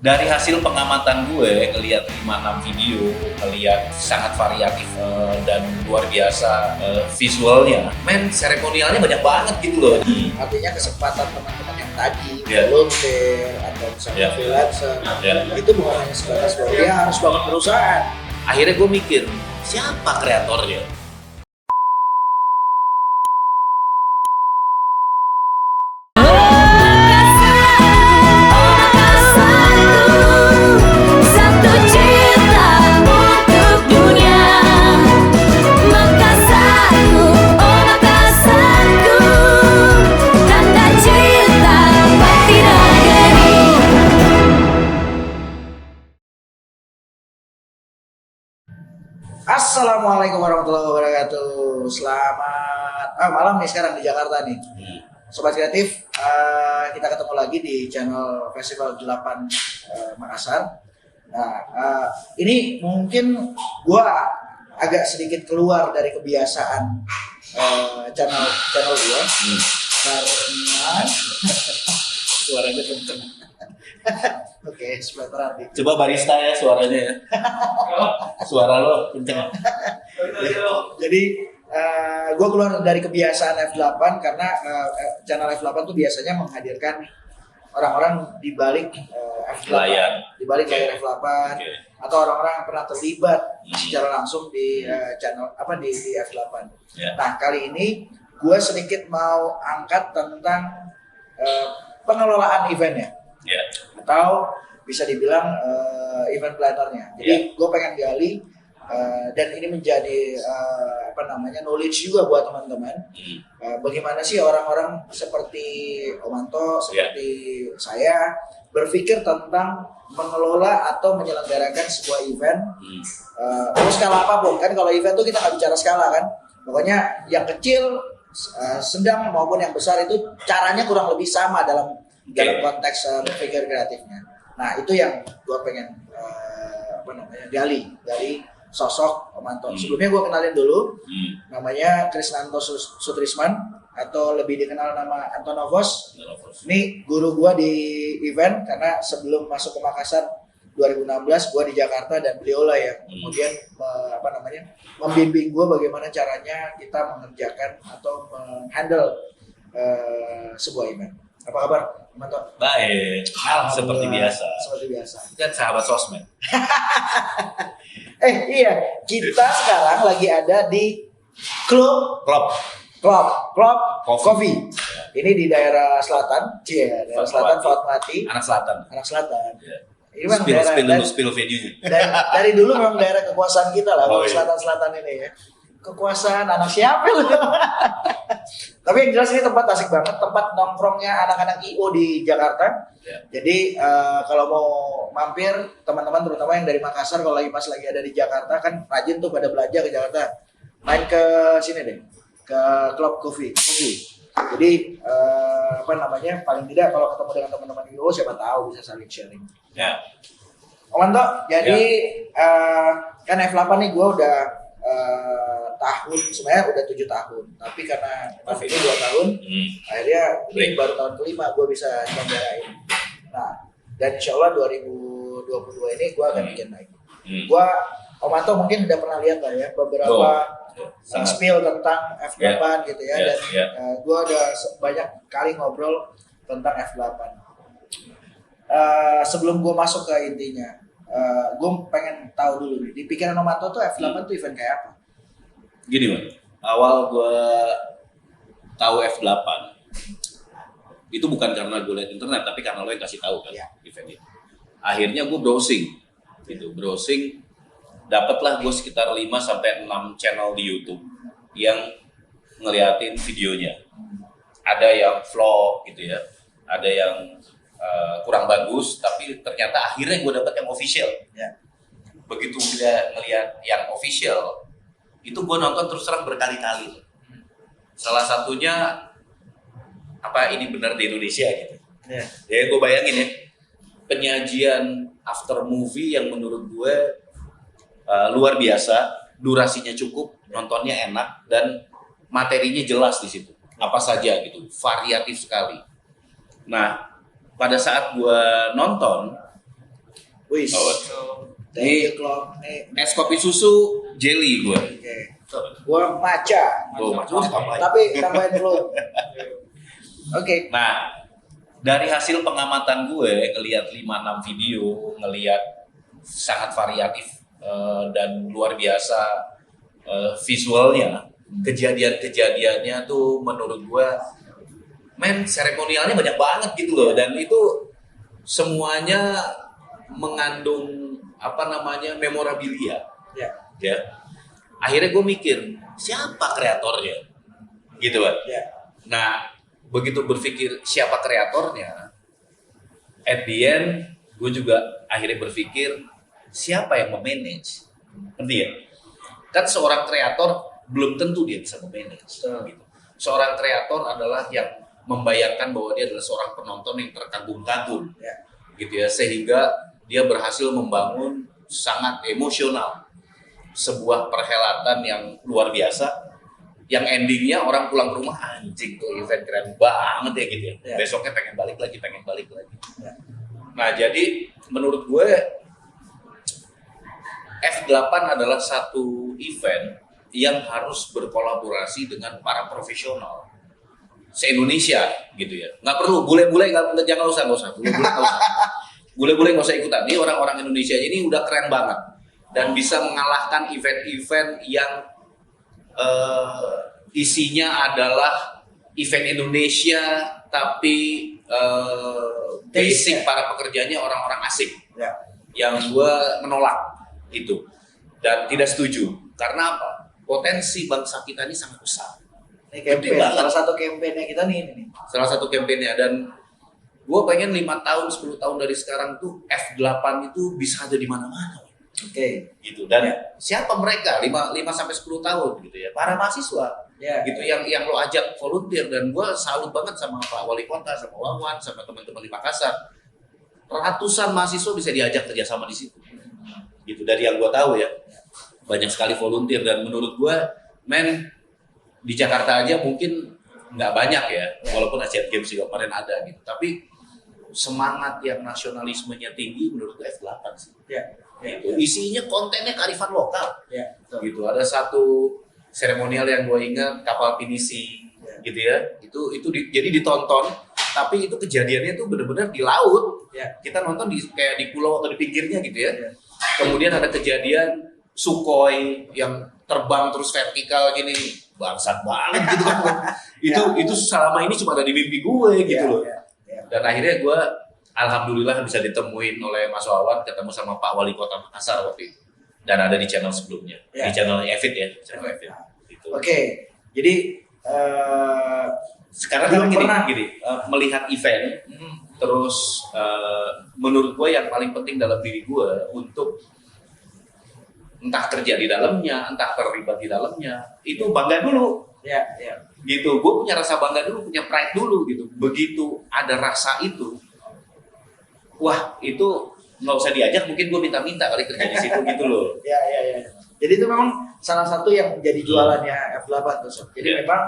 Dari hasil pengamatan gue, ngelihat 5-6 video, ngelihat sangat variatif dan luar biasa visualnya. Men, seremonialnya banyak banget gitu loh. Artinya kesempatan teman-teman yang tadi, Yeah. volunteer atau misalnya Yeah. freelancer, Yeah. itu bukan hanya sebatas bahwa dia harus bangun perusahaan. Akhirnya gue mikir, siapa kreatornya? Assalamualaikum warahmatullahi wabarakatuh. Selamat malam nih sekarang di Jakarta nih. Sobat Kreatif, kita ketemu lagi di channel Festival 8 Makassar. Nah, ini mungkin gua agak sedikit keluar dari kebiasaan channel gua karena suaranya kenceng. Oke, sebentar nanti. Coba barista ya suaranya ya. Suara lo kenceng. Jadi gue keluar dari kebiasaan F8 karena channel F8 tuh biasanya menghadirkan orang-orang di balik F8, di balik layar F8, atau orang-orang yang pernah terlibat secara langsung di channel di F8. Nah, kali ini gue sedikit mau angkat tentang pengelolaan eventnya, atau bisa dibilang event plannernya. Jadi gue pengen gali dan ini menjadi knowledge juga buat teman-teman. Bagaimana sih orang-orang seperti Omanto, seperti saya berpikir tentang mengelola atau menyelenggarakan sebuah event. Terus skala apapun kan, kalau event tuh kita nggak bicara skala kan. Pokoknya yang kecil, sedang maupun yang besar itu caranya kurang lebih sama dalam konteks berpikir kreatifnya. Nah, itu yang gue pengen gali dari sosok Omanto. Sebelumnya gue kenalin dulu, namanya Krisnanto Sutrisman atau lebih dikenal nama Antonovos. Ini guru gue di event karena sebelum masuk ke Makassar 2016 gue di Jakarta, dan beliau lah yang kemudian membimbing gue bagaimana caranya kita mengerjakan atau menghandle sebuah event. Apa kabar, Manto? Baik, seperti biasa. Seperti biasa. Kan sahabat sosmed. Iya, kita sekarang lagi ada di Club Coffee. Ini di daerah selatan, daerah selatan Fatmawati. Anak selatan. Ini memang daerah spill venue-nya. dari dulu memang daerah kekuasaan kita lah, selatan ini ya. Kekuasaan anak siapa lu? Tapi yang jelas ini tempat asik banget, tempat nongkrongnya anak-anak IO di Jakarta. Jadi kalau mau mampir teman-teman, terutama yang dari Makassar, kalau lagi ada di Jakarta kan rajin tuh pada belajar ke Jakarta, main ke sini deh, ke Club Coffee. Jadi paling tidak kalau ketemu dengan teman-teman IO, siapa tahu bisa saling sharing. Omanto, jadi kan F8 nih gue udah sebenarnya udah 7 tahun, tapi karena COVID ini 2 tahun, akhirnya ini baru tahun kelima gue bisa nyelenggarain. Nah, dan insya Allah 2022 ini gue akan bikin lagi. Omanto mungkin udah pernah lihat lah ya beberapa spill tentang F8 gitu ya, dan gue udah banyak kali ngobrol tentang F8. Sebelum gue masuk ke intinya, gue pengen tahu dulu nih, di pikiran Omanto tuh F8 tuh event kayak apa? Gini, Man. Awal gue tahu F8 itu bukan karena gue liat internet, tapi karena lo yang kasih tahu kan event itu. Akhirnya gue browsing, dapatlah gue sekitar 5-6 channel di YouTube yang ngeliatin videonya. Ada yang vlog gitu ya, ada yang kurang bagus, tapi ternyata akhirnya gue dapet yang official. Begitu gue ngeliat yang official, itu gue nonton terus terang berkali-kali. Salah satunya ini benar di Indonesia gitu. Ya gue bayangin ya, penyajian after movie yang menurut gue luar biasa, durasinya cukup, nontonnya enak, dan materinya jelas di situ. Apa saja gitu, variatif sekali. Nah, pada saat gue nonton, Wis. Oh. Thank you, Klok. Nih. Es kopi susu jelly gue. Oke. Gua matcha. Oh, matcha tambahin. Tapi tambahin dulu. Oke. Nah, dari hasil pengamatan gue, ngelihat 5-6 video, ngelihat sangat variatif dan luar biasa visualnya, kejadian-kejadiannya tuh menurut gue, seremonialnya banyak banget gitu loh, dan itu semuanya mengandung memorabilia. Ya. Akhirnya gue mikir, siapa kreatornya? Gitu kan. Ya. Nah, begitu berpikir siapa kreatornya, at the end gue juga akhirnya berpikir siapa yang memanage. Ngerti ya? Kan seorang kreator belum tentu dia bisa memanage. Gitu. Seorang kreator adalah yang membayangkan bahwa dia adalah seorang penonton yang terkagum-kagum. Ya. Gitu ya, sehingga dia berhasil membangun sangat emosional sebuah perhelatan yang luar biasa, yang endingnya orang pulang ke rumah, anjing tuh event keren banget ya gitu ya. Besoknya pengen balik lagi. Ya. Nah, jadi menurut gue F8 adalah satu event yang harus berkolaborasi dengan para profesional se-Indonesia gitu ya. Nggak perlu bule-bule, jangan usah. Bule-bule nggak usah ikutan. Ini orang-orang Indonesia ini udah keren banget dan bisa mengalahkan event-event yang isinya adalah event Indonesia tapi basic para pekerjanya orang-orang asing. Ya. Yang gue menolak itu dan tidak setuju. Karena apa? Potensi bangsa kita ini sangat besar. Ini campaign, salah satu campaign-nya kita ini. Salah satu campaign-nya, dan gue pengen 5 tahun, 10 tahun dari sekarang tuh F8 itu bisa ada di mana-mana. Oke. Gitu. Dan siapa mereka? 5 sampai 10 tahun gitu ya. Para mahasiswa. Ya. Gitu yang lo ajak volunteer, dan gue salut banget sama Pak Wali Kota, sama Wawan, sama teman-teman di Makassar. Ratusan mahasiswa bisa diajak kerjasama di situ. Gitu, dari yang gue tahu ya. Banyak sekali volunteer, dan menurut gue di Jakarta aja mungkin nggak banyak ya, walaupun Asian Games juga kemarin ada gitu. Tapi semangat yang nasionalismenya tinggi menurut gue F8 sih. Gitu. Isinya kontennya kearifan lokal. Gitu. Ada satu seremonial yang gue ingat, kapal pinisi, gitu ya. Jadi ditonton, tapi itu kejadiannya tuh benar-benar di laut. Kita nonton kayak di pulau atau di pinggirnya gitu ya. Kemudian ada kejadian Sukhoi yang terbang terus vertikal gini, bangsat banget gitu kan. Itu selama ini cuma ada di mimpi gue gitu loh. Dan akhirnya gue alhamdulillah bisa ditemuin oleh Mas Wawan, ketemu sama Pak Wali Kota Makassar waktu itu. Dan ada di channel sebelumnya, di channel Evit ya. Gitu. Oke. Jadi sekarang kan gini, melihat event, terus menurut gue yang paling penting dalam diri gue untuk entah kerja di dalamnya, entah terlibat di dalamnya, itu bangga dulu. Gitu, gue punya rasa bangga dulu, punya pride dulu gitu. Begitu ada rasa itu, wah itu nggak usah diajak, mungkin gue minta-minta kali kerja di situ gitu loh. Jadi itu memang salah satu yang menjadi jualannya F8 tuh. Jadi memang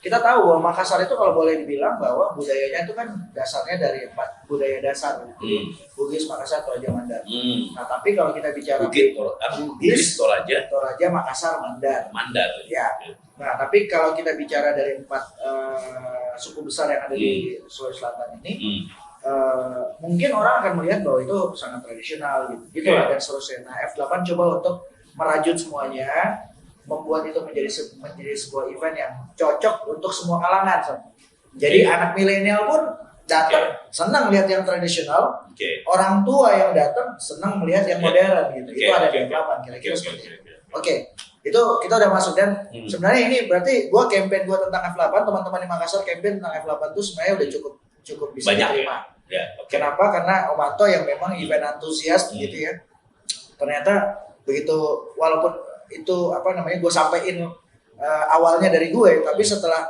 kita tahu bahwa Makassar itu kalau boleh dibilang bahwa budayanya itu kan dasarnya dari 4 budaya dasar, Bugis, Makassar, Toraja, Mandar. Nah, tapi kalau kita bicara Bugis, Toraja, Makassar, Mandar. Ya. Nah, tapi kalau kita bicara dari 4 suku besar yang ada di Sulawesi Selatan ini, mungkin orang akan melihat bahwa itu sangat tradisional gitu lah, dan seterusnya. Nah, F8 coba untuk merajut semuanya, membuat itu menjadi sebuah event yang cocok untuk semua kalangan. Jadi anak milenial pun datang senang melihat yang tradisional, orang tua yang datang senang melihat yang modern gitu. Itu ada di F8 kira-kira seperti itu. Itu kita udah masuk, dan sebenarnya ini berarti campaign gua tentang F8, teman-teman di Makassar campaign tentang F8 itu sebenarnya udah cukup bisa diterima. Kenapa? Karena Om Anto yang memang event antusias gitu ya. Ternyata begitu, walaupun itu gue sampein awalnya dari gue, tapi setelah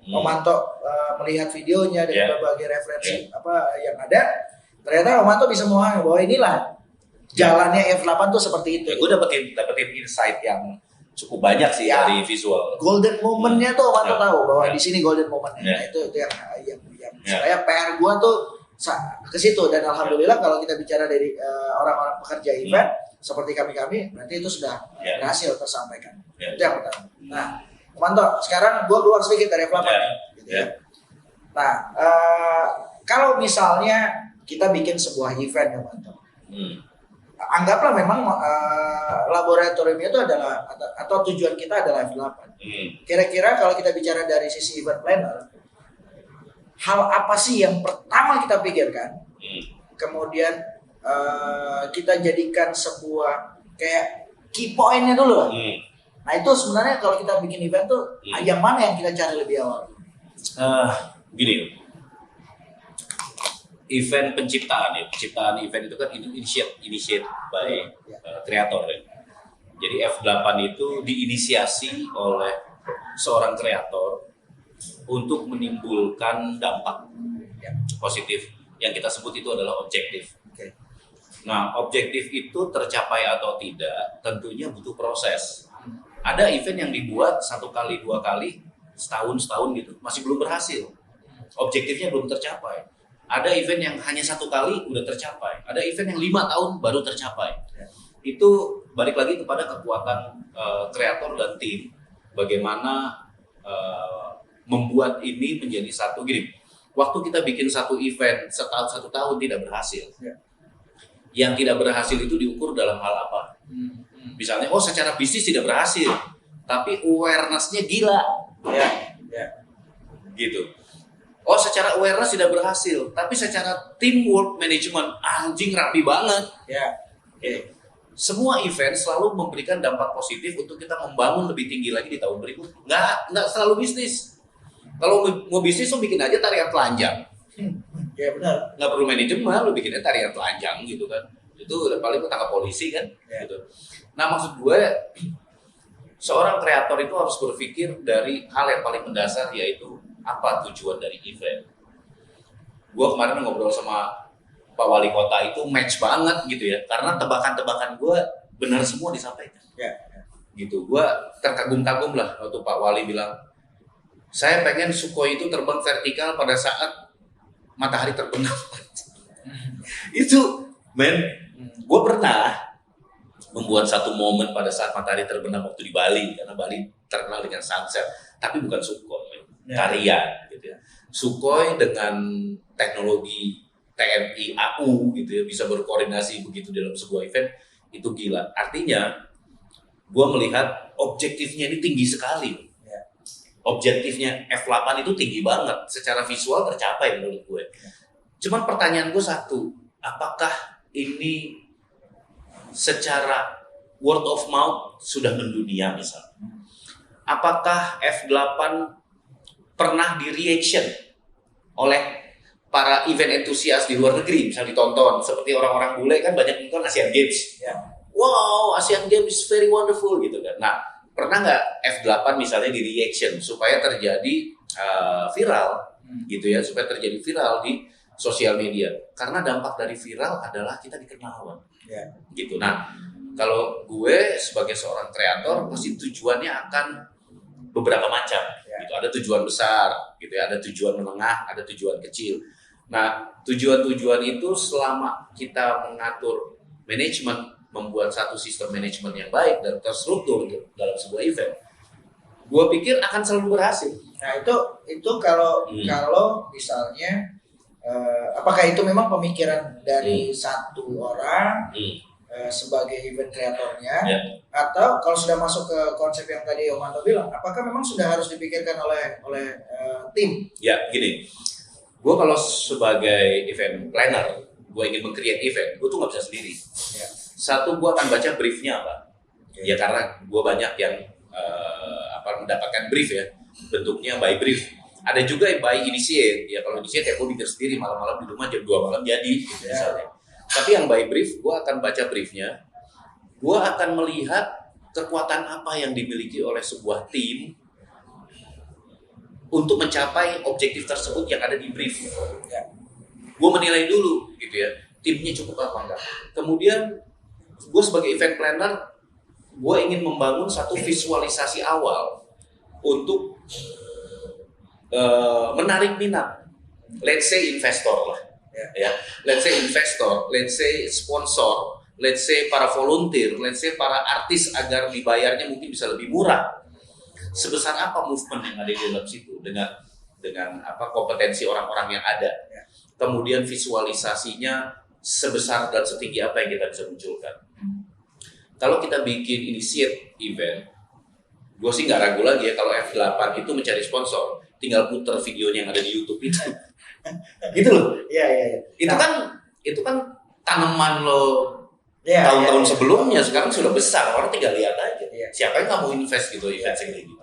Om Anto melihat videonya dan berbagai referensi yang ada, ternyata Om Anto bisa memahami bahwa inilah jalannya F8 tuh seperti itu. Gue dapetin insight yang cukup banyak sih dari visual. Golden moment-nya tuh Om Anto tahu bahwa di sini golden moment-nya. Nah, itu yang saya PR gue tuh ke situ. Dan alhamdulillah kalau kita bicara dari orang-orang pekerja event seperti kami, berarti itu sudah berhasil tersampaikan. Itu yang pertama. Nah, Manto, sekarang gue keluar sedikit dari F8 gitu ya. Nah, kalau misalnya kita bikin sebuah event ya Manto, anggaplah memang laboratorium itu adalah atau tujuan kita adalah F8. Kira-kira kalau kita bicara dari sisi event planner, hal apa sih yang pertama kita pikirkan? Kemudian kita jadikan sebuah kayak key point-nya dulu. Nah itu sebenarnya kalau kita bikin event tuh yang mana yang kita cari lebih awal? Gini, event penciptaan event itu kan initiate by kreator ya. Jadi F8 itu diinisiasi oleh seorang kreator untuk menimbulkan dampak positif yang kita sebut itu adalah objektif. Nah, objektif itu tercapai atau tidak tentunya butuh proses. Ada event yang dibuat 1 kali, 2 kali, setahun gitu, masih belum berhasil. Objektifnya belum tercapai. Ada event yang hanya 1 kali udah tercapai. Ada event yang 5 tahun baru tercapai. Itu balik lagi kepada kekuatan kreator dan tim. Bagaimana membuat ini menjadi satu gini. Waktu kita bikin satu event setahun 1 tahun tidak berhasil. Yang tidak berhasil itu diukur dalam hal apa? Misalnya, secara bisnis tidak berhasil, tapi awareness-nya gila. Gitu. Secara awareness tidak berhasil, tapi secara teamwork management anjing rapi banget. Semua event selalu memberikan dampak positif untuk kita membangun lebih tinggi lagi di tahun berikutnya. Nggak selalu bisnis. Kalau mau bisnis, lo bikin aja tarian telanjang. Ya benar. Nggak perlu manajemen, lo bikinnya tarian telanjang gitu kan. Itu udah paling ketangkap polisi kan. Gitu. Nah maksud gue, seorang kreator itu harus berpikir dari hal yang paling mendasar, yaitu apa tujuan dari event. Gue kemarin ngobrol sama Pak Wali Kota itu match banget gitu ya, karena tebakan-tebakan gue benar semua disampaikan. Gitu, gue terkagum-kagum lah waktu Pak Wali bilang, saya pengen Sukhoi itu terbang vertikal pada saat matahari terbenam. Itu, gue pernah membuat satu momen pada saat matahari terbenam waktu di Bali, karena Bali terkenal dengan sunset, tapi bukan Sukhoi, tarian gitu ya. Sukhoi dengan teknologi TNI AU gitu ya, bisa berkoordinasi begitu dalam sebuah event, itu gila. Artinya gue melihat objektifnya ini tinggi sekali. Objektifnya F8 itu tinggi banget, secara visual tercapai menurut gue. Cuman pertanyaan gue satu, apakah ini secara word of mouth sudah mendunia misalnya? Apakah F8 pernah di-reaction oleh para event entusias di luar negeri, misalnya ditonton, seperti orang-orang bule kan banyak nonton Asian Games. Wow, Asian Games is very wonderful gitu kan. Nah, pernah nggak F8 misalnya di reaction supaya terjadi viral gitu ya, supaya terjadi viral di sosial media? Karena dampak dari viral adalah kita dikenal, gitu. Nah, kalau gue sebagai seorang kreator, pasti tujuannya akan beberapa macam. Gitu. Ada tujuan besar, gitu ya, ada tujuan menengah, ada tujuan kecil. Nah, tujuan-tujuan itu selama kita mengatur manajemen, membuat satu sistem manajemen yang baik dan terstruktur dalam sebuah event, gue pikir akan selalu berhasil. Nah, itu kalau misalnya apakah itu memang pemikiran dari satu orang sebagai event kreatornya, atau kalau sudah masuk ke konsep yang tadi Om Anto bilang, apakah memang sudah harus dipikirkan oleh tim? Ya, gini. Gue kalau sebagai event planner, gue ingin meng-create event, gue tuh nggak bisa sendiri. Satu, gue akan baca briefnya apa. Ya karena gue banyak yang mendapatkan brief ya, bentuknya by brief. Ada juga yang by initiate. Ya kalau initiate ya gue bikin sendiri, malam-malam di rumah jam 2 malam jadi gitu, misalnya. Tapi yang by brief, gue akan baca briefnya. Gue akan melihat kekuatan apa yang dimiliki oleh sebuah tim untuk mencapai objektif tersebut yang ada di brief. Gue menilai dulu gitu ya, timnya cukup apa enggak. Kemudian gue sebagai event planner, gue ingin membangun satu visualisasi awal untuk menarik minat, let's say investor lah, ya. Let's say investor, let's say sponsor, let's say para volunteer, let's say para artis agar dibayarnya mungkin bisa lebih murah. Sebesar apa movement yang ada di dalam situ dengan apa kompetensi orang-orang yang ada, kemudian visualisasinya sebesar dan setinggi apa yang kita bisa munculkan. Kalau kita bikin initiate event, gue sih nggak ragu lagi ya kalau F8 itu mencari sponsor, tinggal puter videonya yang ada di YouTube itu. Gitu loh. Iya. Itu kan tanaman lo tahun-tahun sebelumnya, sekarang sudah besar, orang tinggal lihat aja. Siapa yang nggak mau invest gitu event segini gitu.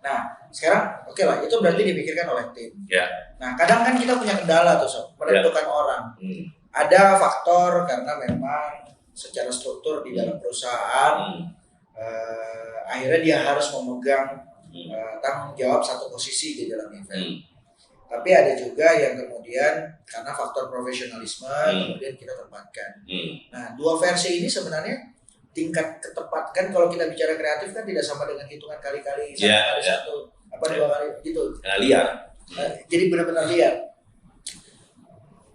Nah, sekarang lah, itu berarti dipikirkan oleh tim. Ya. Nah, kadang kan kita punya kendala tuh Sob, menentukan orang. Ada faktor karena memang secara struktur di dalam perusahaan akhirnya dia harus memegang tanggung jawab satu posisi di dalam event. Tapi ada juga yang kemudian karena faktor profesionalisme kemudian kita tempatkan. Nah, dua versi ini sebenarnya tingkat ketepatkan kalau kita bicara kreatif kan tidak sama dengan hitungan kali-kali satu apa dua kali gitu. Liar. Jadi benar-benar liar.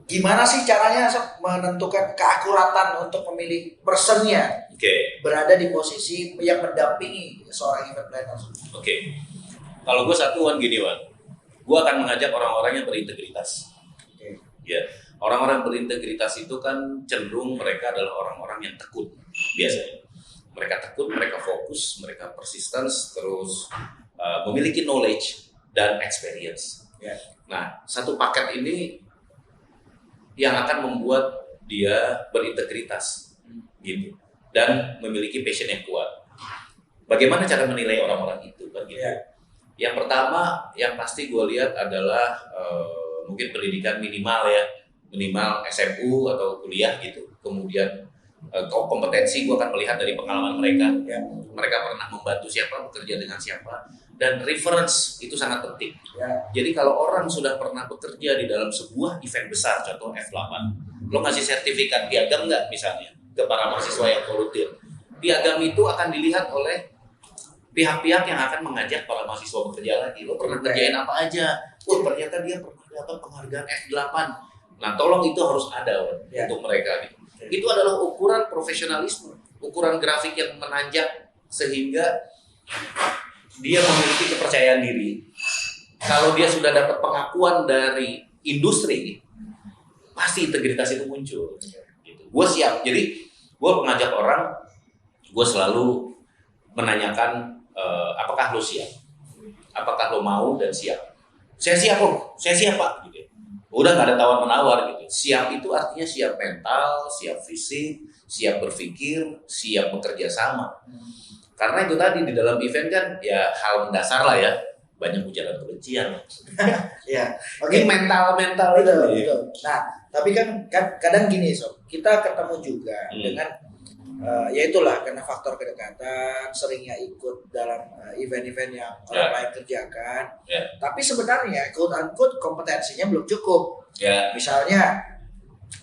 Gimana sih caranya menentukan keakuratan untuk memilih personnya berada di posisi yang mendampingi seorang event planner? Kalau gue satuan gini Wan, gue akan mengajak orang-orang yang berintegritas. Ya, orang-orang berintegritas itu kan cenderung mereka adalah orang-orang yang tekun biasanya. Mereka tekun, mereka fokus, mereka persistence, terus memiliki knowledge dan experience. Nah, satu paket ini yang akan membuat dia berintegritas gitu dan memiliki passion yang kuat. Bagaimana cara menilai orang-orang itu kan gitu? Yang pertama yang pasti gue lihat adalah mungkin pendidikan minimal SMU atau kuliah gitu. Kemudian kompetensi gue akan melihat dari pengalaman mereka. Mereka pernah membantu siapa, bekerja dengan siapa, dan reference itu sangat penting. Jadi kalau orang sudah pernah bekerja di dalam sebuah event besar, contoh F8, lo ngasih sertifikat piagam nggak misalnya ke para mahasiswa yang volunteer, piagam itu akan dilihat oleh pihak-pihak yang akan mengajak para mahasiswa bekerja lagi. Lo pernah kerjain apa aja? Ternyata dia pernah dapat penghargaan F8. Nah, tolong itu harus ada untuk mereka gitu. Itu adalah ukuran profesionalisme, ukuran grafik yang menanjak sehingga dia memiliki kepercayaan diri. Kalau dia sudah dapat pengakuan dari industri, pasti integritas itu muncul. Gitu. Gue siap. Jadi gue mengajak orang, gue selalu menanyakan apakah lo siap, apakah lo mau dan siap. Saya siap Om, saya siap Pak. Gitu. Udah nggak ada tawar menawar gitu. Siap itu artinya siap mental, siap fisik, siap berpikir, siap bekerja sama. Karena itu tadi di dalam event kan ya hal mendasar lah ya, banyak ujaran kebencian. Oke. Mental itu. Betul. Nah, tapi kan kadang gini Sob, kita ketemu juga dengan ya itulah karena faktor kedekatan, seringnya ikut dalam event-event yang orang lain kerjakan. Tapi sebenarnya quote unquote kompetensinya belum cukup. Misalnya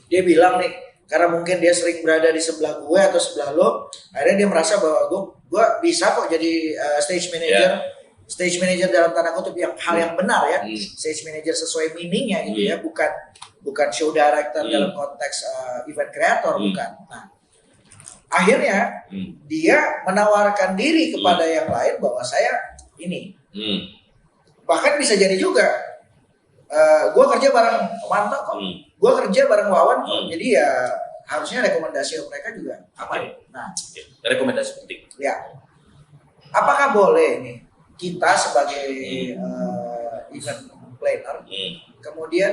dia bilang nih, karena mungkin dia sering berada di sebelah gue atau sebelah lo, akhirnya dia merasa bahwa gue bisa kok jadi stage manager. Stage manager dalam tanda kutip yang hal yang benar ya. Stage manager sesuai meaningnya gitu ya, bukan show director dalam konteks event creator, bukan. Nah, akhirnya dia menawarkan diri kepada yang lain bahwa saya ini. Bahkan bisa jadi juga gue kerja bareng Manto kok, gue kerja bareng Wawan kok. Jadi ya harusnya rekomendasi mereka juga aman. Nah, rekomendasi penting. Ya, apakah boleh nih kita sebagai event planner kemudian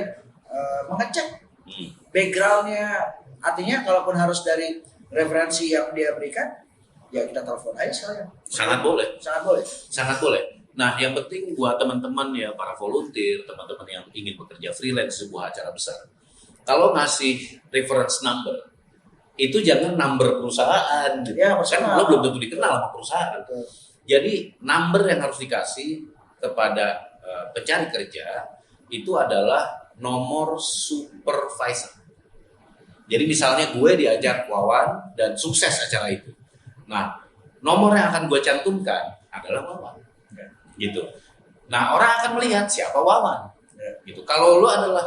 mengecek backgroundnya, artinya kalaupun harus dari referensi yang dia berikan, ya kita telepon aja sekalian. Sangat boleh. Nah, yang penting buat teman-teman ya, para volunteer, teman-teman yang ingin bekerja freelance sebuah acara besar, kalau ngasih reference number, itu jangan number perusahaan. Kan lo belum tentu dikenal sama perusahaan. Jadi number yang harus dikasih kepada pencari kerja itu adalah nomor supervisor. Jadi misalnya gue diajak Wawan dan sukses acara itu. Nah, nomor yang akan gue cantumkan adalah Wawan. Gitu. Nah, orang akan melihat siapa Wawan. Gitu. Kalau lu adalah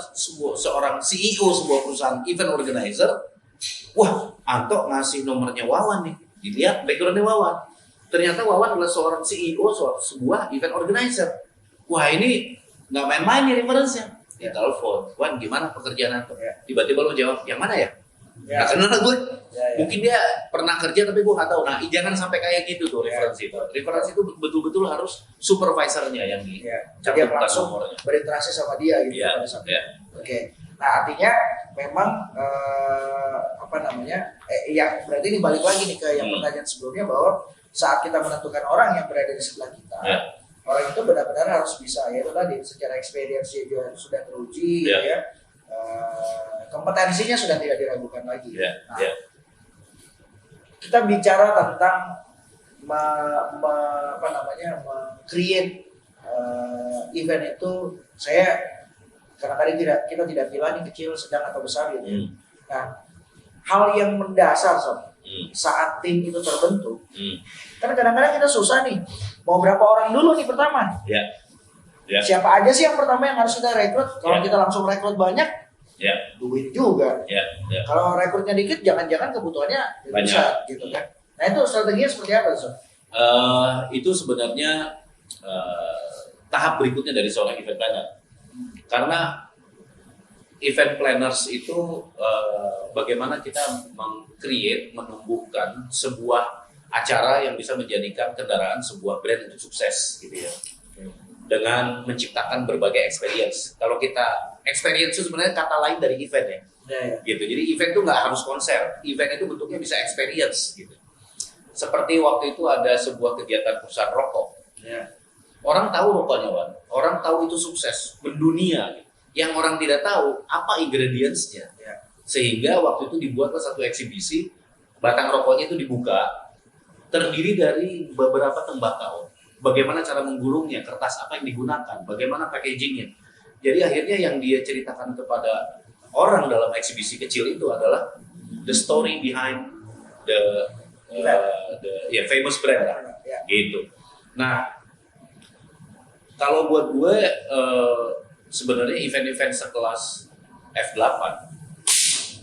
seorang CEO sebuah perusahaan event organizer, wah, Anto ngasih nomornya Wawan nih, dilihat backgroundnya Wawan. Ternyata Wawan adalah seorang CEO sebuah event organizer. Wah, ini nggak main-main nih referensinya. Dia telepon, Wan, gimana pekerjaan Anto? Tiba-tiba lo jawab, yang mana ya? Nah, karena gue, mungkin dia pernah kerja tapi gue nggak tahu. Nah, jangan sampai kayak gitu tuh referensi itu. Referensi itu betul-betul harus supervisornya yang dia langsung nomornya, berinteraksi sama dia gitu pada saat itu. Oke. Nah, artinya memang yang berarti ini balik lagi nih ke yang pertanyaan sebelumnya, bahwa saat kita menentukan orang yang berada di sebelah kita, orang itu benar-benar harus bisa, yaitu tadi secara experience juga sudah teruji, ya. Kompetensinya sudah tidak diragukan lagi. Kita bicara tentang create event itu, saya kadang-kadang kita tidak bilang ini kecil, sedang atau besar gitu. Nah, hal yang mendasar saat tim itu terbentuk, karena kadang-kadang kita susah nih, mau berapa orang dulu nih pertama? Siapa aja sih yang pertama yang harus kita rekrut? Kalau kita langsung rekrut banyak, duit juga. Kalau rekrutnya dikit, jangan-jangan kebutuhannya besar, gitu kan? Nah, itu strateginya seperti apa, Sob? Itu sebenarnya tahap berikutnya dari seorang event planner. Karena event planners itu bagaimana kita menumbuhkan sebuah acara yang bisa menjadikan kendaraan sebuah brand untuk sukses, gitu ya. Dengan menciptakan berbagai experience. Kalau kita experience itu sebenarnya kata lain dari event ya. Gitu. Jadi event itu nggak harus konser. Event itu bentuknya bisa experience gitu. Seperti waktu itu ada sebuah kegiatan perusahaan rokok. Orang tahu rokoknya, Wan. Orang tahu itu sukses, mendunia. Gitu. Yang orang tidak tahu apa ingredients-nya. Sehingga waktu itu dibuatlah satu eksibisi, batang rokoknya itu dibuka, terdiri dari beberapa tembakau. Bagaimana cara menggulungnya, kertas apa yang digunakan, bagaimana packagingnya. Jadi akhirnya yang dia ceritakan kepada orang dalam eksibisi kecil itu adalah the story behind the famous brand lah, gitu. Nah, kalau buat gue sebenarnya event-event sekelas F8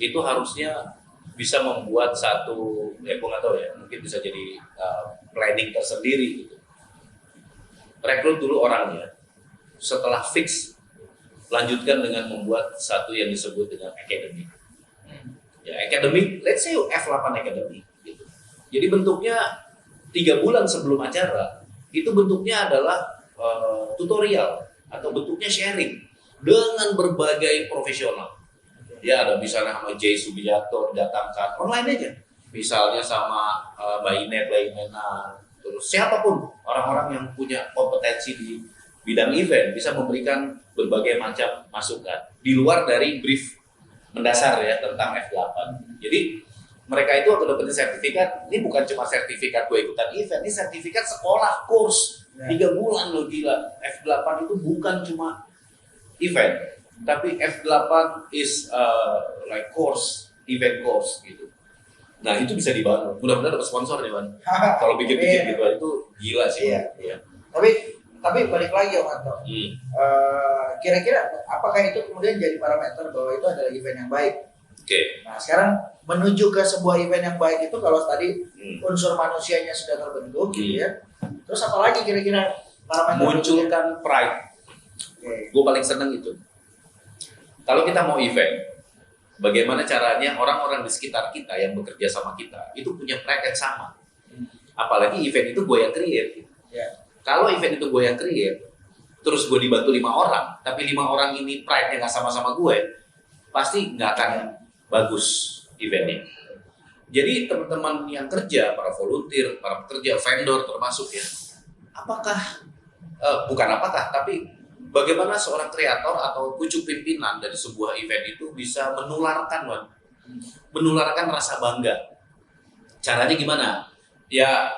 itu harusnya bisa membuat satu, gue nggak tahu ya, mungkin bisa jadi planning tersendiri gitu. Rekrut dulu orangnya, setelah fix lanjutkan dengan membuat satu yang disebut dengan academy. Academy, let's say F8 Academy. Gitu. Jadi bentuknya 3 bulan sebelum acara, itu bentuknya adalah tutorial atau bentuknya sharing dengan berbagai profesional. Ya, ada misalnya sama Jay Subianto datangkan online aja, misalnya sama Mbak Inet, terus siapapun orang-orang yang punya kompetensi di bidang event bisa memberikan berbagai macam masukan di luar dari brief mendasar ya tentang F8. Jadi mereka itu akan dapat sertifikat. Ini bukan cuma sertifikat gue ikutan event, ini sertifikat sekolah course 3 bulan loh, gila. F8 itu bukan cuma event, tapi F8 is like course, event course gitu. Nah, itu bisa dibangun. Mudah-mudahan dapat sponsor nih, Wan. Kalau bikin-bikin gitu itu gila sih. Iya. Tapi balik lagi Om Anto. Kira-kira apakah itu kemudian jadi parameter bahwa itu adalah event yang baik? Oke. Nah, sekarang menuju ke sebuah event yang baik itu, kalau tadi unsur manusianya sudah terbentuk gitu ya. Terus apa lagi kira-kira parameter? Munculkan pride. Gue paling seneng itu. Kalau kita mau event, bagaimana caranya orang-orang di sekitar kita yang bekerja sama kita itu punya pride yang sama. Apalagi event itu gue yang create. Kalau event itu gue yang create, terus gue dibantu 5 orang, tapi 5 orang ini pride-nya nggak sama-sama gue, pasti nggak akan bagus eventnya. Jadi teman-teman yang kerja, para volunteer, para pekerja, vendor termasuk ya, tapi bagaimana seorang kreator atau pucuk pimpinan dari sebuah event itu bisa menularkan rasa bangga. Caranya gimana? Ya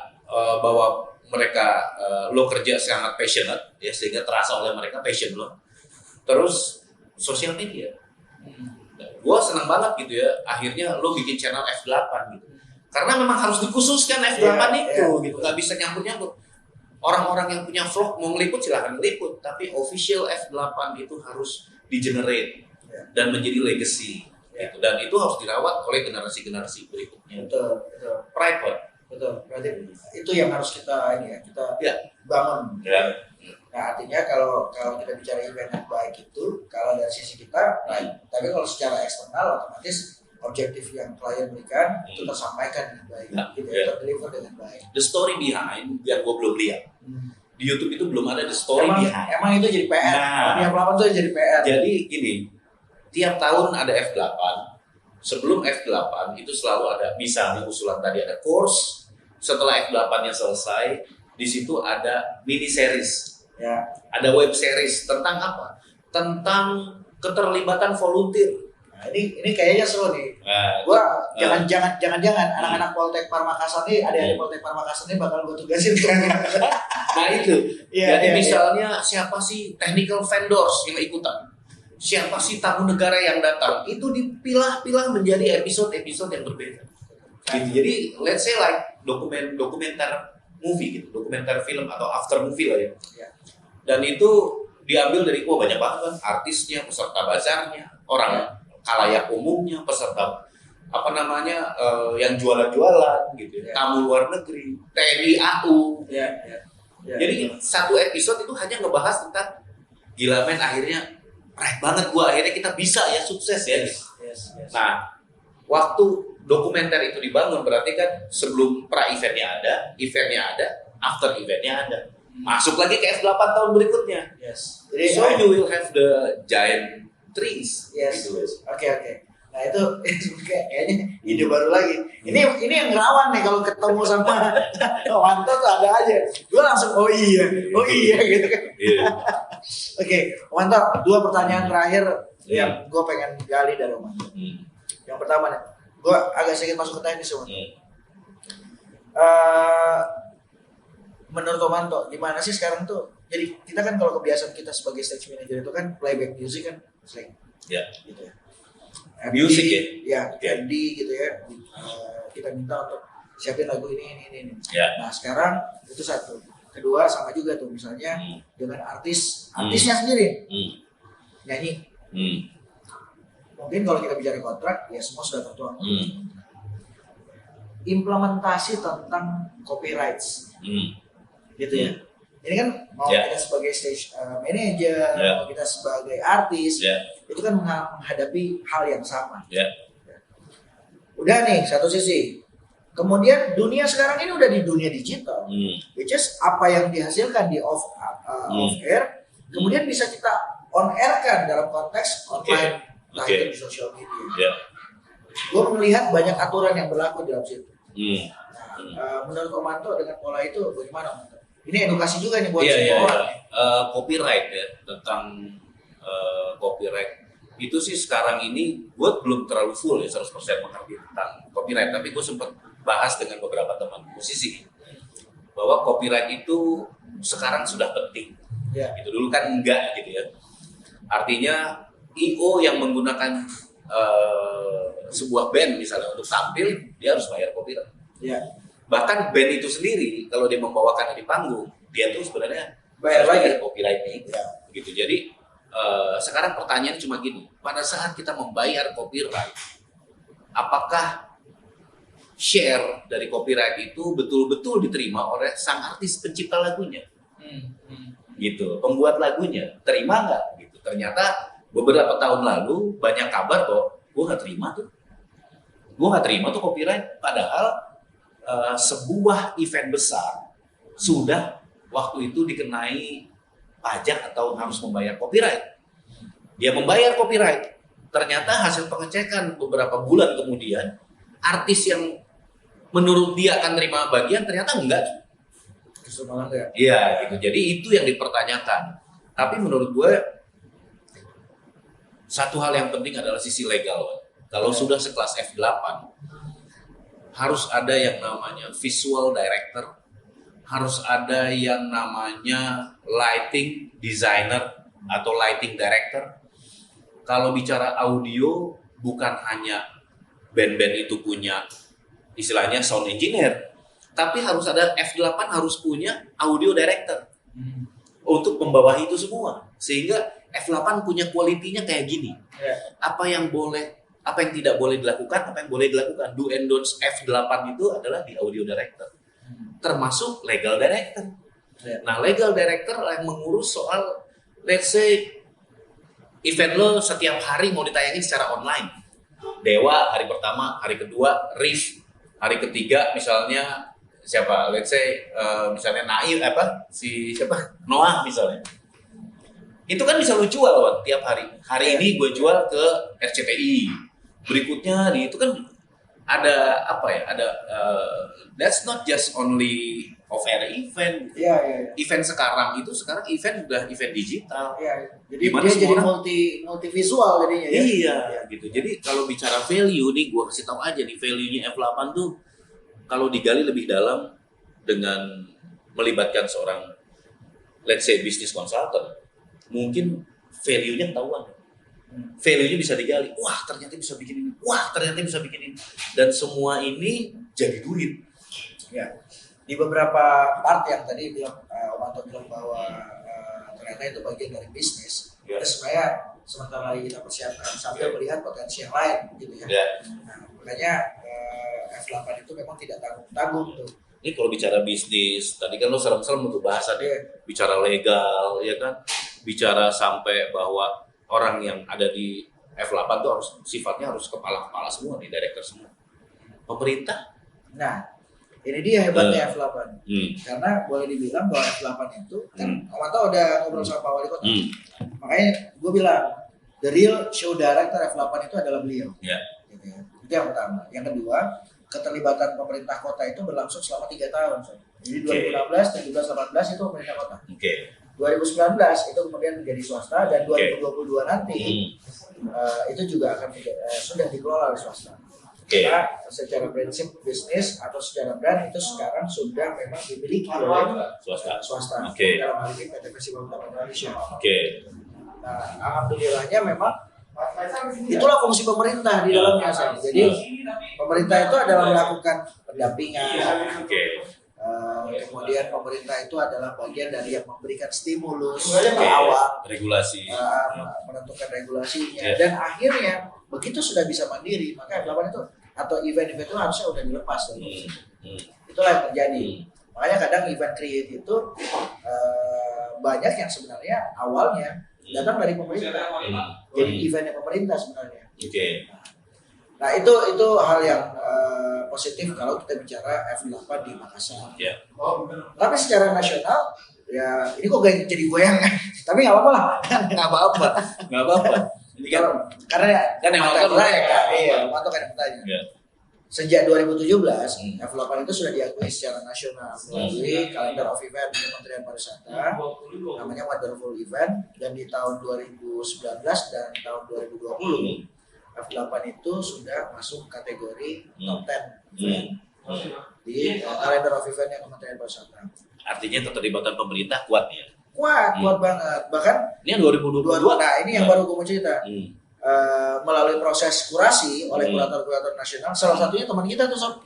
bahwa mereka lo kerja sangat passionate ya, sehingga terasa oleh mereka passion lo. Terus sosial media. Gue seneng banget gitu ya, akhirnya lo bikin channel F8 gitu. Karena memang harus dikhususkan F8 gitu, nggak bisa nyampur-nyampur. orang-orang yang punya vlog mau ngeliput silahkan ngeliput, tapi official F8 itu harus di-generate dan menjadi legacy. Gitu. Dan itu harus dirawat oleh generasi-generasi berikutnya. Betul, betul. Private. Betul. Berarti itu yang harus kita bangun. Ya. Nah, artinya kalau kita bicara event yang baik itu, kalau dari sisi kita baik. Tapi kalau secara eksternal otomatis objektif yang klien berikan itu tersampaikan dengan baik, terdeliver dengan baik. The story behind yang gue belum lihat. Di YouTube itu belum ada the story behind. Emang itu jadi PR. Yang F8 itu jadi PR. Jadi gini, tiap tahun ada F8. Sebelum F8 itu selalu ada, misalnya usulan tadi ada course. Setelah F8-nya selesai, di situ ada mini series. Ya. Ada web series tentang apa? Tentang keterlibatan volunteer. Nah, ini kayaknya seru nih. Gua jangan anak-anak Poltek Parmakasan nih, ada Poltek Parmakasan nih bakal gua tugasin. Nah itu. Jadi misalnya siapa sih technical vendors yang ikutan? Siapa sih tamu negara yang datang? Itu dipilah-pilah menjadi episode-episode yang berbeda. Gitu. Jadi let's say like dokumenter movie gitu, dokumenter film atau after movie lah ya. Dan itu diambil dari banyak banget kan, artisnya, peserta bazarnya, orang khalayak umumnya, peserta yang jualan-jualan gitu, tamu luar negeri, TNI AU. Jadi satu episode itu hanya ngebahas tentang gila men, akhirnya keren banget gua, akhirnya kita bisa ya sukses ya. Nah, waktu dokumenter itu dibangun berarti kan sebelum pra-eventnya ada, eventnya ada, after eventnya ada. Masuk lagi ke F8 tahun berikutnya. Jadi so you will have the giant trees. Gitu. Oke. Nah itu kayaknya ide baru lagi. Ini yang ngerawan nih kalau ketemu sama Wanto tuh ada aja. Gue langsung oh iya gitu kan. Oke, Wanto, 2 pertanyaan terakhir yang gue pengen gali dari Wanto. Yang pertama nih, gue agak sedikit masuk ke teknis Wanto. Menurut Wanto, gimana sih sekarang tuh? Jadi kita kan kalau kebiasaan kita sebagai stage manager itu kan playback music kan sering. Gitu ya. Music ya MD gitu ya. Kita minta untuk siapin lagu ini. Nah sekarang itu satu. Kedua sama juga tuh misalnya dengan artisnya sendiri nyanyi. Mungkin kalau kita bicara kontrak ya semua sudah tertuang. Implementasi tentang copyrights gitu ya. Ini kan mau kita sebagai stage manager, mau kita sebagai artis, itu kan menghadapi hal yang sama. Udah nih satu sisi. Kemudian dunia sekarang ini udah di dunia digital, which is apa yang dihasilkan di off air, kemudian bisa kita on air kan dalam konteks online, entah itu di social media. Gue melihat banyak aturan yang berlaku dalam situ. Menurut Om Anto dengan pola itu bagaimana? Ini edukasi juga nih buat semua orang. Copyright ya, tentang copyright itu sih sekarang ini gue belum terlalu full ya 100% mengerti tentang copyright, tapi gue sempat bahas dengan beberapa teman musisi bahwa copyright itu sekarang sudah penting. Itu dulu kan enggak gitu ya. Artinya IO yang menggunakan sebuah band misalnya untuk tampil, dia harus bayar copyright. Bahkan band itu sendiri kalau dia membawakannya di panggung, dia tuh sebenarnya bayar copyrightnya itu. Gitu. Jadi sekarang pertanyaannya cuma gini, pada saat kita membayar copyright, apakah share dari copyright itu betul-betul diterima oleh sang artis pencipta lagunya? Gitu, pembuat lagunya terima nggak? Gitu. Ternyata beberapa tahun lalu banyak kabar kok, gue nggak terima tuh copyright, padahal sebuah event besar sudah waktu itu dikenai pajak atau harus membayar copyright. Dia membayar copyright. Ternyata hasil pengecekan beberapa bulan kemudian, artis yang menurut dia akan terima bagian ternyata enggak. Iya, gitu. Jadi itu yang dipertanyakan. Tapi menurut gue satu hal yang penting adalah sisi legal. Kalau sudah sekelas F8, harus ada yang namanya visual director, harus ada yang namanya lighting designer atau lighting director. Kalau bicara audio, bukan hanya band-band itu punya istilahnya sound engineer, Tapi harus ada F8 harus punya audio director untuk membawahi itu semua. Sehingga F8 punya kualitinya kayak gini. Apa yang tidak boleh dilakukan, apa yang boleh dilakukan. Do and don'ts F8 itu adalah di audio director. Termasuk legal director. Nah, legal director yang mengurus soal, let's say, event lo setiap hari mau ditayangin secara online. Dewa hari pertama, hari kedua, Rif, hari ketiga misalnya siapa? Let's say misalnya Nail Noah misalnya. Itu kan bisa lu jual loh tiap hari. Hari ini gue jual ke RCTI. Berikutnya itu kan ada apa ya? Ada that's not just only off-air event. Event sekarang event udah event digital. Jadi dia jadi multi visual jadinya ya. Iya, gitu. Jadi kalau bicara value nih, gue kasih tahu aja nih value-nya F8 tuh kalau digali lebih dalam dengan melibatkan seorang, let's say, business consultant, mungkin value-nya ketahuan. Value-nya bisa digali. Wah, ternyata bisa bikin ini. Wah, ternyata bisa bikin ini. Dan semua ini jadi duit. Ya. Di beberapa part yang tadi Om Anto bilang bahwa ternyata itu bagian dari bisnis. Terus sebenarnya sementara lagi kita persiapkan sambil melihat potensi yang lain, gitu ya. Nah, makanya F8 itu memang tidak tanggung-tanggung tuh. Ini kalau bicara bisnis, tadi kan lo serem-serem untuk bahasannya. Bicara legal, ya kan? Bicara sampai bahwa orang yang ada di F8 tuh sifatnya harus kepala-kepala semua nih, director semua. Pemerintah. Nah, ini dia hebatnya F8. Karena boleh dibilang bahwa F8 itu kan Om Anto udah ngobrol sama Pak Wali Kota. Makanya gue bilang the real show director F8 itu adalah beliau. Gitu ya. Itu yang pertama. Yang kedua, keterlibatan pemerintah kota itu berlangsung selama 3 tahun. Jadi 2016, 2017, 2018 itu pemerintah kota. 2019 itu kemudian menjadi swasta dan 2022 nanti itu juga akan sudah dikelola oleh swasta. Karena secara prinsip bisnis atau secara brand itu sekarang sudah memang dimiliki oleh swasta. Dalam hal ini PT Festival Utama Indonesia. Nah, alhamdulillahnya memang itulah fungsi pemerintah di dalamnya. Jadi pemerintah itu adalah melakukan pendampingan. Kemudian pemerintah itu adalah bagian dari yang memberikan stimulus awal, regulasi, menentukan regulasinya, dan akhirnya begitu sudah bisa mandiri, maka F8 itu atau event-event itu harusnya udah dilepas dari itulah yang terjadi. Makanya kadang event create itu banyak yang sebenarnya awalnya datang dari pemerintah, jadi eventnya pemerintah sebenarnya. Nah itu hal yang positif kalau kita bicara F8 di Makassar. Tapi secara nasional ya ini kok gak jadi goyang kan? Tapi nggak apa-apa lah. Nggak apa-apa. Ini kan karena yang nonton mereka. Iya, Manto kan yang bertanya. Sejak 2017, F8 itu sudah diakui secara nasional melalui Calendar of Event Kementerian Pariwisata, namanya Wonderful Event, dan di tahun 2019 dan tahun 2020 F8 itu sudah masuk kategori top 10 di Calendar of Event yang Kementerian Pariwisata. Artinya keterlibatan pemerintah kuat ya? Kuat banget. Bahkan ini 2022. Nah ini yang baru gue mau cerita. Melalui proses kurasi oleh kurator-kurator nasional, salah satunya teman kita tuh Sob.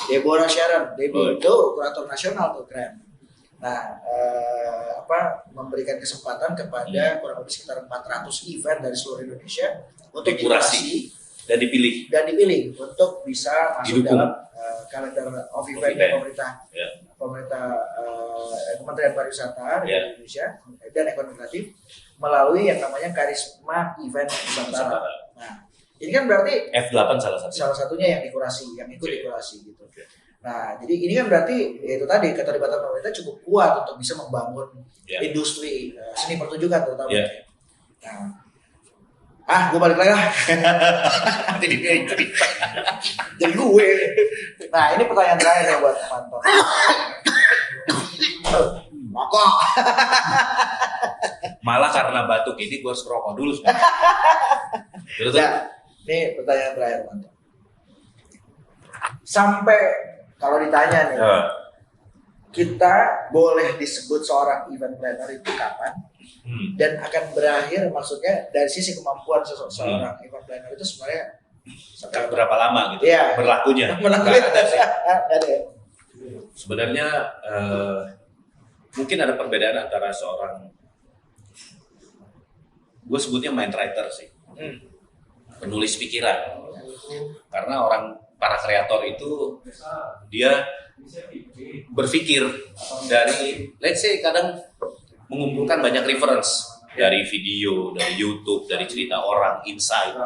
Deborah Sharon, Debbie itu kurator nasional tuh, keren. Nah, memberikan kesempatan kepada kurang lebih sekitar 400 event dari seluruh Indonesia untuk dikurasi dan dipilih untuk bisa masuk dalam kalender of event pemerintah Kementerian Pariwisata Republik Indonesia dan Ekonomi Kreatif melalui yang namanya Karisma Event Nusantara. Nah, ini kan berarti F8 salah satunya yang dikurasi, yang ikut dikurasi gitu. Nah, jadi ini kan berarti itu tadi keterlibatan pemerintah cukup kuat untuk bisa membangun industri seni pertunjukan terutama. Nah, gue balik lagi lah. Jadi gue. Nah, ini pertanyaan terakhir ya buat Manto. Rokok. Malah karena batuk ini gue harus rokok dulu. Nah, ini pertanyaan terakhir Manto. Sampai kalau ditanya nih, kita boleh disebut seorang event planner itu kapan? Dan akan berakhir, maksudnya dari sisi kemampuan seorang event planner itu sebenarnya berapa lama gitu berlakunya? Ada. Sebenarnya mungkin ada perbedaan antara seorang, gue sebutnya mind writer sih, penulis pikiran. Karena para kreator itu dia berpikir dari, let's say kadang mengumpulkan banyak reference dari video, dari YouTube, dari cerita orang, insight.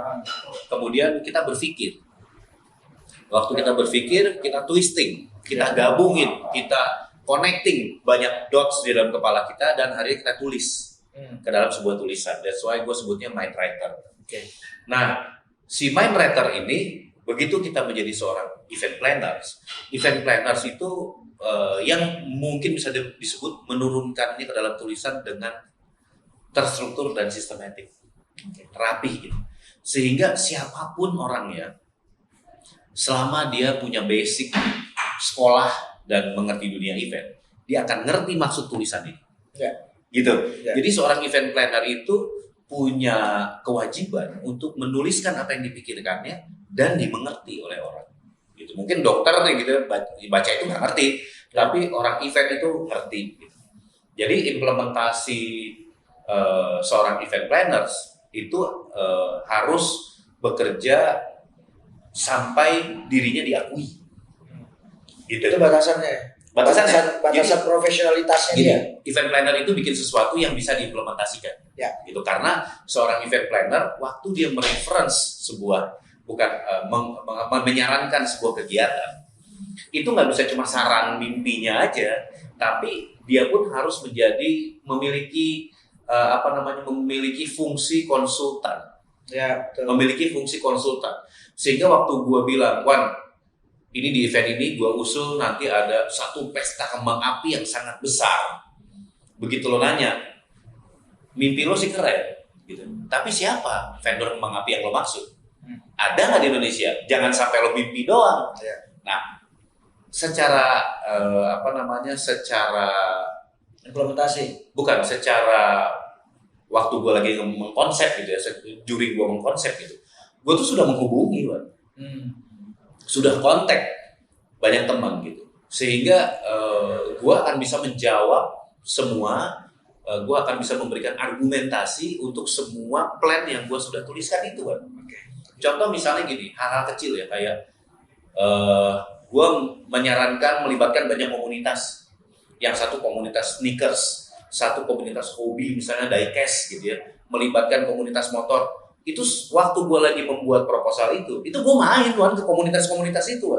Kemudian kita berpikir. Waktu kita berpikir, kita twisting, kita gabungin, kita connecting banyak dots di dalam kepala kita, dan akhirnya kita tulis ke dalam sebuah tulisan. That's why gue sebutnya mind writer. Nah, si mind writer ini, begitu kita menjadi seorang event planners itu yang mungkin bisa disebut menurunkannya ke dalam tulisan dengan terstruktur dan sistematik, rapi gitu. Sehingga siapapun orangnya, selama dia punya basic sekolah dan mengerti dunia event, dia akan ngerti maksud tulisan ini. Gitu. Jadi seorang event planner itu punya kewajiban untuk menuliskan apa yang dipikirkannya dan dimengerti oleh orang. Gitu. Mungkin dokter gitu baca itu nggak ngerti, tapi orang event itu ngerti. Gitu. Jadi implementasi seorang event planners itu harus bekerja sampai dirinya diakui. Gitu. Itu batasan profesionalitasnya gini, dia. Event planner itu bikin sesuatu yang bisa diimplementasikan. Gitu. Karena seorang event planner waktu dia mereference sebuah, bukan menyarankan sebuah kegiatan, itu nggak bisa cuma saran mimpinya aja, tapi dia pun harus memiliki memiliki fungsi konsultan. Memiliki fungsi konsultan. Sehingga waktu gue bilang, Wan, ini di event ini gue usul nanti ada satu pesta kembang api yang sangat besar. Begitu lo nanya, mimpi lo sih keren, gitu. Tapi siapa vendor kembang api yang lo maksud? Ada nggak di Indonesia? Jangan sampai lo mimpi doang. Nah, secara secara implementasi, bukan secara waktu gue lagi mengkonsep gitu ya, during gue mengkonsep gitu, gue tuh sudah menghubungi, sudah kontak banyak teman gitu, sehingga gue akan bisa menjawab semua, gue akan bisa memberikan argumentasi untuk semua plan yang gue sudah tuliskan itu kan. Contoh misalnya gini, hal-hal kecil ya, kayak gue menyarankan melibatkan banyak komunitas, yang satu komunitas sneakers, satu komunitas hobi misalnya diecast gitu ya, melibatkan komunitas motor. Itu waktu gue lagi membuat proposal itu gue main ke komunitas-komunitas itu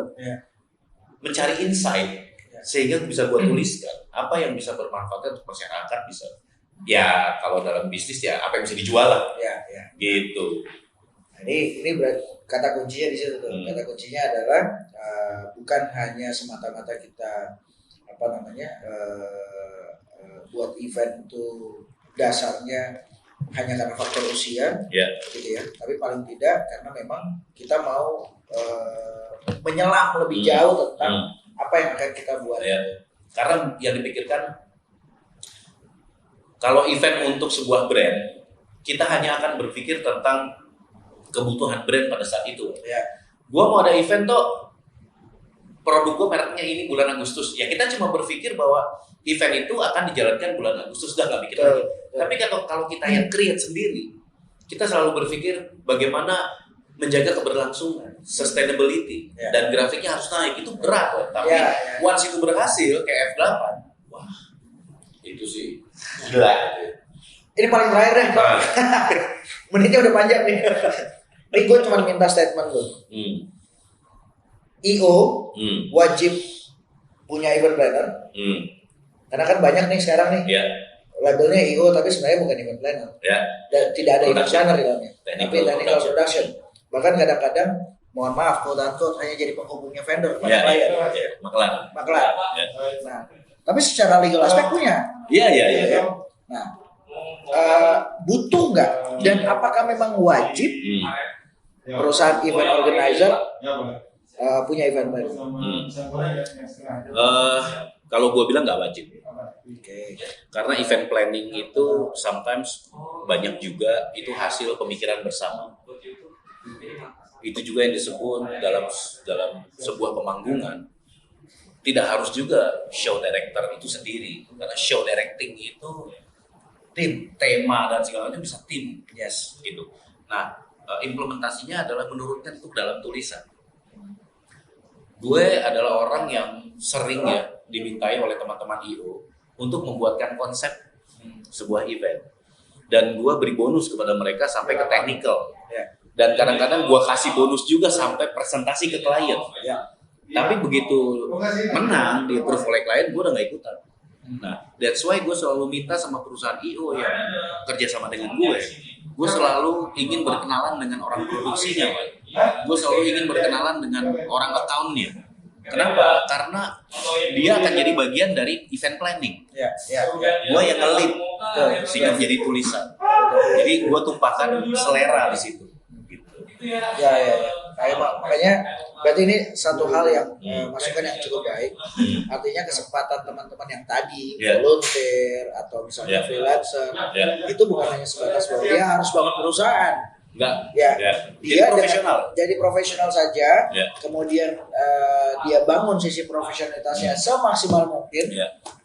mencari insight, sehingga bisa gue tuliskan apa yang bisa bermanfaat untuk masyarakat, bisa ya kalau dalam bisnis ya apa yang bisa dijual lah, gitu. Ini berarti kata kuncinya di situ tuh. Kata kuncinya adalah bukan hanya semata-mata kita buat event itu dasarnya hanya karena faktor usia, gitu ya. Tapi paling tidak karena memang kita mau menyelam lebih jauh tentang apa yang akan kita buat. Karena yang dipikirkan, kalau event untuk sebuah brand, kita hanya akan berpikir tentang kebutuhan brand pada saat itu. Gua mau ada event tuh, produk gue mereknya ini bulan Agustus, ya kita cuma berpikir bahwa event itu akan dijalankan bulan Agustus, udah nggak mikir lagi. Tapi kalau kita yang create sendiri, kita selalu berpikir bagaimana menjaga keberlangsungan, sustainability, dan grafiknya harus naik. Itu berat loh, tapi once itu berhasil kayak F8, wah itu sih gila. Ini paling terakhir deh, menitnya udah panjang nih. Ini gue cuma minta statement lo. IO wajib punya event planner, karena kan banyak nih sekarang nih labelnya IO tapi sebenarnya bukan event planner, dan tidak ada event planner di dalamnya, tapi technical production. Bahkan kadang-kadang, mohon maaf, quote unquote hanya jadi penghubungnya vendor, maklar. Nah, tapi secara legal aspek punya. Nah, butuh nggak? Dan apakah memang wajib perusahaan event organizer punya event planner? Kalau gue bilang nggak wajib. Karena event planning itu sometimes banyak juga itu hasil pemikiran bersama. Itu juga yang disebut dalam sebuah pemanggungan. tidak harus juga show director itu sendiri, karena show directing itu tim, tema dan segala macam bisa tim, Yes. gitu. Nah, implementasinya adalah menurunkan itu dalam tulisan. Gue adalah orang yang sering ya dimintai oleh teman-teman IO untuk membuatkan konsep sebuah event, dan gue beri bonus kepada mereka sampai ke technical, Ya. dan kadang-kadang gue kasih bonus juga sampai presentasi ke klien. Ya. Tapi begitu menang di approve oleh klien, gue udah nggak ikutan. Nah, that's why gue selalu minta sama perusahaan IO yang kerja sama dengan gue selalu ingin berkenalan dengan orang produksinya, Pak. Gue selalu ingin berkenalan dengan orang account-nya. Kenapa? Karena dia akan jadi bagian dari event planning. Ya. Ya. Gue yang nge-lead sehingga menjadi tulisan. Jadi gue tumpahkan selera di situ. Gitu. Ya. Kayak makanya berarti ini satu hal yang masukan yang cukup baik. Artinya kesempatan teman-teman yang tadi volunteer atau misalnya freelancer itu bukan hanya sebatas bahwa dia harus bangun perusahaan. Enggak. Ya. Dia profesional. Jadi profesional saja. Ya. Kemudian dia bangun sisi profesionalitasnya semaksimal mungkin,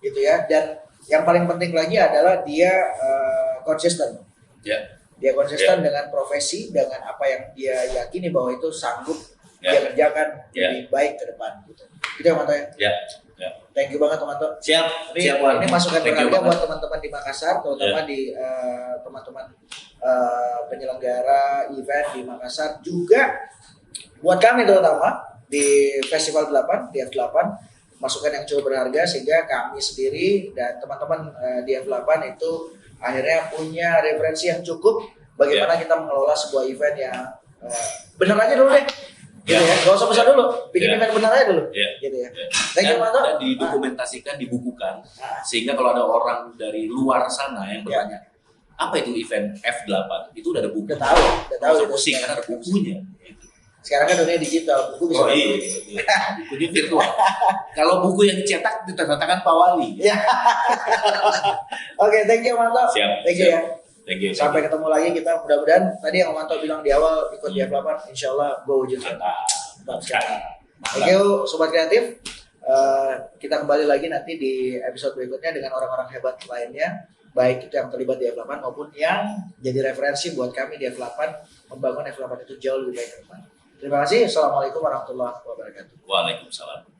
gitu ya. Dan yang paling penting lagi adalah dia konsisten. Ya. Dia konsisten dengan profesi, dengan apa yang dia yakini bahwa itu sanggup dia kerjakan lebih baik ke depan. Gitu. Itu yang Manto ya. Ya. Thank you banget Manto. Siap. Ini masukan Thank you berharga banget. buat teman-teman di Makassar, terutama di teman-teman penyelenggara event di Makassar, juga buat kami terutama di Festival 8 di F8, masukan yang cukup berharga sehingga kami sendiri dan teman-teman di F8 itu akhirnya punya referensi yang cukup bagaimana kita mengelola sebuah event yang benar aja dulu deh. Gitu ya, gak usah besar dulu, bikin event benar aja dulu. Gitu ya. Thank you, Manto. Dan didokumentasikan, dibukukan, sehingga kalau ada orang dari luar sana yang bertanya, apa itu event F8? Itu udah ada buku. Udah tahu. Nggak usah pusing, karena ada bukunya. Sekarang kan dunia digital, buku bisa. Bukunya virtual. Kalau buku yang dicetak ditandatangan Pak Wali. Ya. Oke, thank you Manto. Siap. Thank you ya. Thank you. Sampai ketemu lagi, kita mudah-mudahan tadi yang Manto bilang di awal ikut di F8, insya Allah gue wujudkan. Mantap sekali. Thank you Sobat Kreatif. Kita kembali lagi nanti di episode berikutnya dengan orang-orang hebat lainnya, baik itu yang terlibat di F8 maupun yang jadi referensi buat kami di F8 membangun F8 itu jauh lebih baik ke depan. Terima kasih. Assalamualaikum warahmatullahi wabarakatuh. Waalaikumsalam.